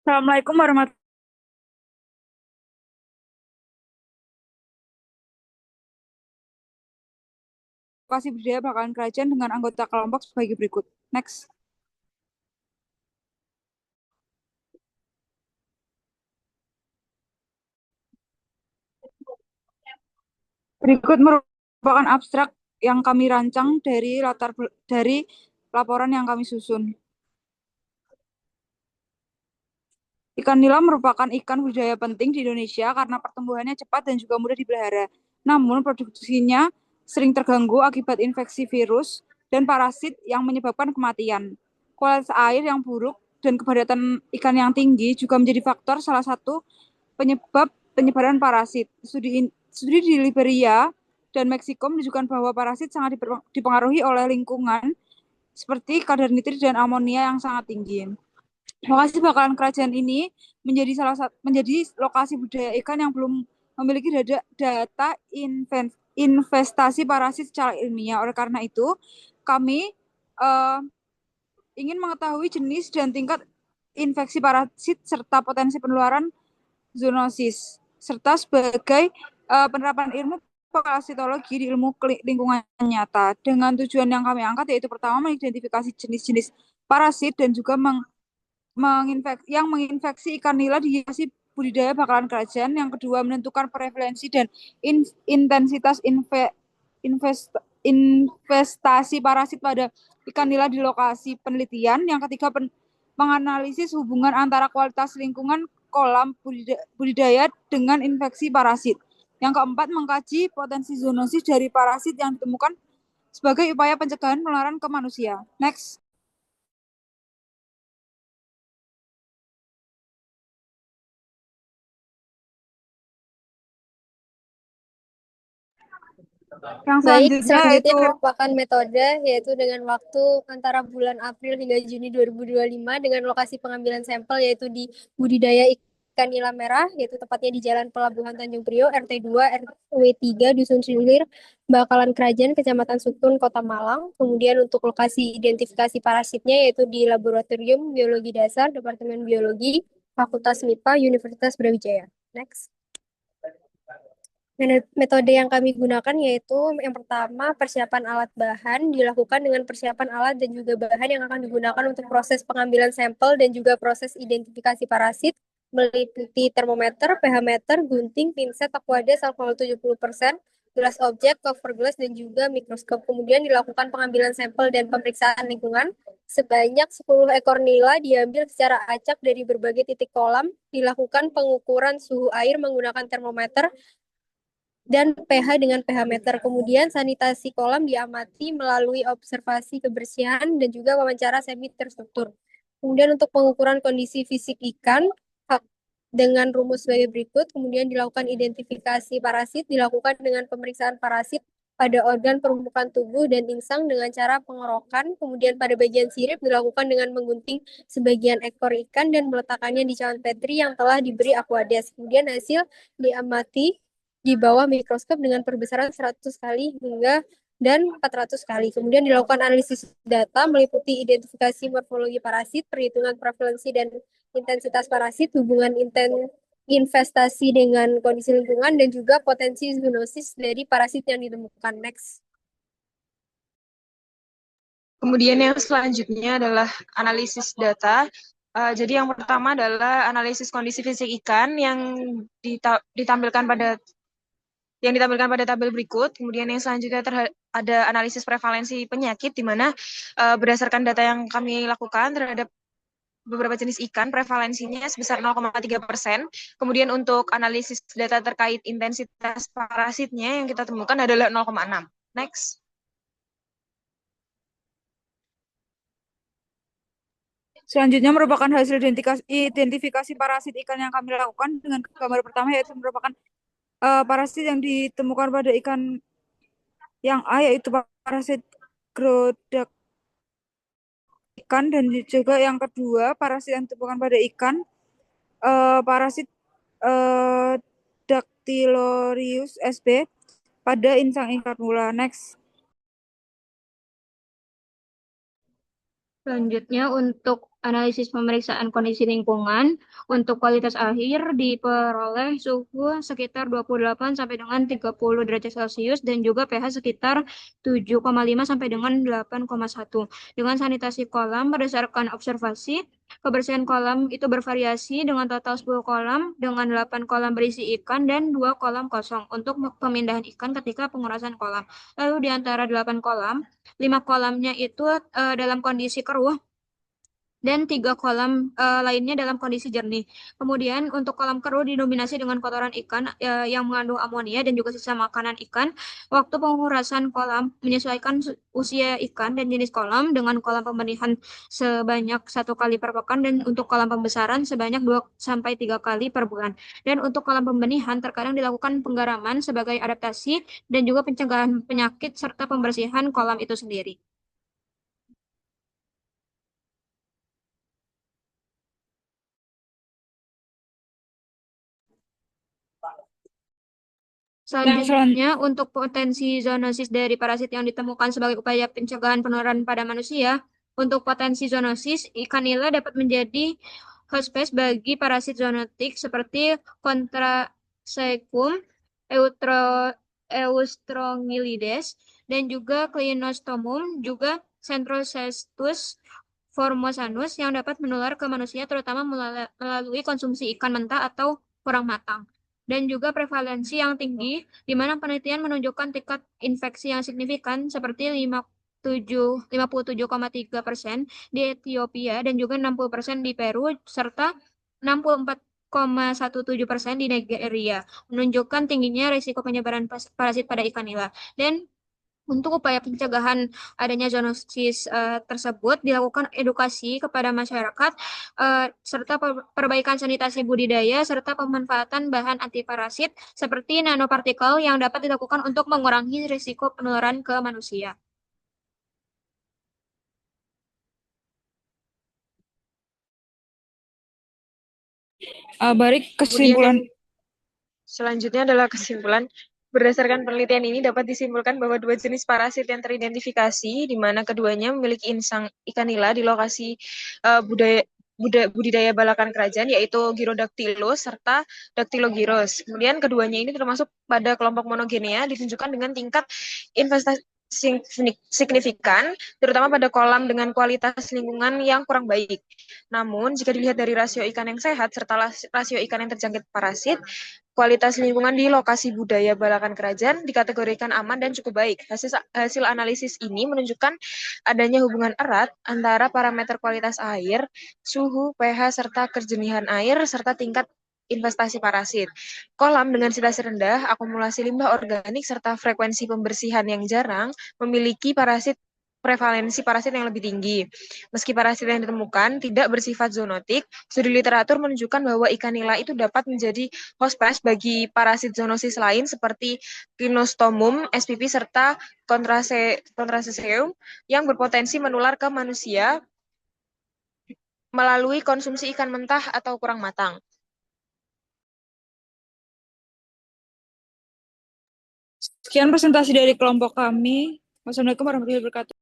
Assalamualaikum warahmatullahi wabarakatuh. Budaya bakalan kerajaan dengan anggota kelompok sebagai berikut. Next. Berikut merupakan abstrak yang kami rancang dari laporan yang kami susun. Ikan nila merupakan ikan budidaya penting di Indonesia karena pertumbuhannya cepat dan juga mudah dipelihara. Namun, produksinya sering terganggu akibat infeksi virus dan parasit yang menyebabkan kematian. Kualitas air yang buruk dan kepadatan ikan yang tinggi juga menjadi faktor salah satu penyebab penyebaran parasit. Studi di Liberia dan Meksiko menunjukkan bahwa parasit sangat dipengaruhi oleh lingkungan seperti kadar nitrit dan amonia yang sangat tinggi. Lokasi bakalan kerajaan ini menjadi lokasi budaya ikan yang belum memiliki data investasi parasit secara ilmiah. Oleh karena itu, kami uh, ingin mengetahui jenis dan tingkat infeksi parasit serta potensi penularan zoonosis, serta sebagai penerapan ilmu parasitologi di ilmu lingkungan nyata. Dengan tujuan yang kami angkat yaitu pertama mengidentifikasi jenis-jenis parasit dan juga menginfeksi ikan nila di lokasi budidaya bakalan kerajaan. Yang kedua, menentukan prevalensi dan intensitas investasi parasit pada ikan nila di lokasi penelitian. Yang ketiga, menganalisis hubungan antara kualitas lingkungan kolam budidaya dengan infeksi parasit. Yang keempat, mengkaji potensi zoonosis dari parasit yang ditemukan sebagai upaya pencegahan penularan ke manusia. Next. Yang Baik, selanjutnya selanjutnya yaitu merupakan metode yaitu dengan waktu antara bulan April hingga Juni 2025 dengan lokasi pengambilan sampel yaitu di budidaya ikan nila merah yaitu tepatnya di Jalan Pelabuhan Tanjung Priok RT 2 RW 3 Dusun Silir Bakalan Kerajaan Kecamatan Sukun Kota Malang. Kemudian untuk lokasi identifikasi parasitnya yaitu di Laboratorium Biologi Dasar Departemen Biologi Fakultas MIPA Universitas Brawijaya. Next. Metode yang kami gunakan yaitu yang pertama persiapan alat bahan dilakukan dengan persiapan alat dan juga bahan yang akan digunakan untuk proses pengambilan sampel dan juga proses identifikasi parasit meliputi termometer, pH meter, gunting, pinset, aquades, alkohol 70%, gelas objek, cover glass, dan juga mikroskop. Kemudian dilakukan pengambilan sampel dan pemeriksaan lingkungan. Sebanyak 10 ekor nila diambil secara acak dari berbagai titik kolam. Dilakukan pengukuran suhu air menggunakan termometer dan pH dengan pH meter. Kemudian sanitasi kolam diamati melalui observasi kebersihan dan juga wawancara semi terstruktur. Kemudian untuk pengukuran kondisi fisik ikan dengan rumus sebagai berikut. Kemudian dilakukan identifikasi parasit, dilakukan dengan pemeriksaan parasit pada organ permukaan tubuh dan insang dengan cara pengorokan. Kemudian pada bagian sirip dilakukan dengan menggunting sebagian ekor ikan dan meletakkannya di cawan petri yang telah diberi aquades. Kemudian hasil diamati di bawah mikroskop dengan perbesaran 100 kali hingga dan 400 kali. Kemudian dilakukan analisis data meliputi identifikasi morfologi parasit, perhitungan prevalensi dan intensitas parasit, hubungan investasi dengan kondisi lingkungan, dan juga potensi zoonosis dari parasit yang ditemukan. Next. Kemudian yang selanjutnya adalah analisis data. Jadi yang pertama adalah analisis kondisi fisik ikan ditampilkan pada tabel berikut. Kemudian yang selanjutnya ada analisis prevalensi penyakit, di mana berdasarkan data yang kami lakukan terhadap beberapa jenis ikan, prevalensinya sebesar 0,3%. Kemudian untuk analisis data terkait intensitas parasitnya yang kita temukan adalah 0,6. Next. selanjutnya merupakan hasil identifikasi parasit ikan yang kami lakukan dengan gambar pertama yaitu merupakan parasit yang ditemukan pada ikan yang A yaitu parasit grodak ikan, dan juga yang kedua parasit yang ditemukan pada ikan parasit uh, Dactylorius sb pada insang ikan mula. Next. Selanjutnya untuk analisis pemeriksaan kondisi lingkungan. Untuk kualitas air diperoleh suhu sekitar 28 sampai dengan 30 derajat Celcius dan juga pH sekitar 7,5 sampai dengan 8,1. Dengan sanitasi kolam berdasarkan observasi, kebersihan kolam itu bervariasi dengan total 10 kolam dengan 8 kolam berisi ikan dan 2 kolam kosong untuk pemindahan ikan ketika pengurasan kolam. Lalu di antara 8 kolam, 5 kolamnya itu dalam kondisi keruh dan 3 kolam lainnya dalam kondisi jernih. Kemudian untuk kolam keruh didominasi dengan kotoran ikan yang mengandung amonia dan juga sisa makanan ikan. Waktu pengurasan kolam menyesuaikan usia ikan dan jenis kolam dengan kolam pembenihan sebanyak 1 kali per pekan dan untuk kolam pembesaran sebanyak 2 sampai 3 kali per bulan. Dan untuk kolam pembenihan terkadang dilakukan penggaraman sebagai adaptasi dan juga pencegahan penyakit serta pembersihan kolam itu sendiri. Selanjutnya, untuk potensi zoonosis dari parasit yang ditemukan sebagai upaya pencegahan penularan pada manusia, untuk potensi zoonosis, ikan nila dapat menjadi hospes bagi parasit zoonotik seperti Contrasecum, Eustrongyllides, dan juga Clinostomum, juga Centrocestus formosanus yang dapat menular ke manusia terutama melalui konsumsi ikan mentah atau kurang matang dan juga prevalensi yang tinggi, di mana penelitian menunjukkan tingkat infeksi yang signifikan seperti 57,3% di Ethiopia dan juga 60% di Peru, serta 64,17% di Nigeria, menunjukkan tingginya risiko penyebaran parasit pada ikan nila. Dan untuk upaya pencegahan adanya zoonosis tersebut dilakukan edukasi kepada masyarakat serta perbaikan sanitasi budidaya serta pemanfaatan bahan antiparasit seperti nanopartikel yang dapat dilakukan untuk mengurangi risiko penularan ke manusia. Barik, kesimpulan. Selanjutnya adalah kesimpulan. Berdasarkan penelitian ini dapat disimpulkan bahwa 2 jenis parasit yang teridentifikasi, di mana keduanya memiliki insang ikan nila di lokasi budidaya balakan kerajaan, yaitu Gyrodactylus serta Dactylogyros. Kemudian keduanya ini termasuk pada kelompok monogenea, ditunjukkan dengan tingkat investasi signifikan, terutama pada kolam dengan kualitas lingkungan yang kurang baik. Namun, jika dilihat dari rasio ikan yang sehat serta rasio ikan yang terjangkit parasit, kualitas lingkungan di lokasi budaya balakan kerajaan dikategorikan aman dan cukup baik. Hasil analisis ini menunjukkan adanya hubungan erat antara parameter kualitas air, suhu, pH, serta kejenihan air, serta tingkat investasi parasit. Kolam dengan sitasi rendah, akumulasi limbah organik, serta frekuensi pembersihan yang jarang memiliki prevalensi parasit yang lebih tinggi. Meski parasit yang ditemukan tidak bersifat zoonotik, studi literatur menunjukkan bahwa ikan nila itu dapat menjadi hospes bagi parasit zoonosis lain seperti Clinostomum spp serta Contrasecum yang berpotensi menular ke manusia melalui konsumsi ikan mentah atau kurang matang. Sekian presentasi dari kelompok kami. Wassalamualaikum warahmatullahi wabarakatuh.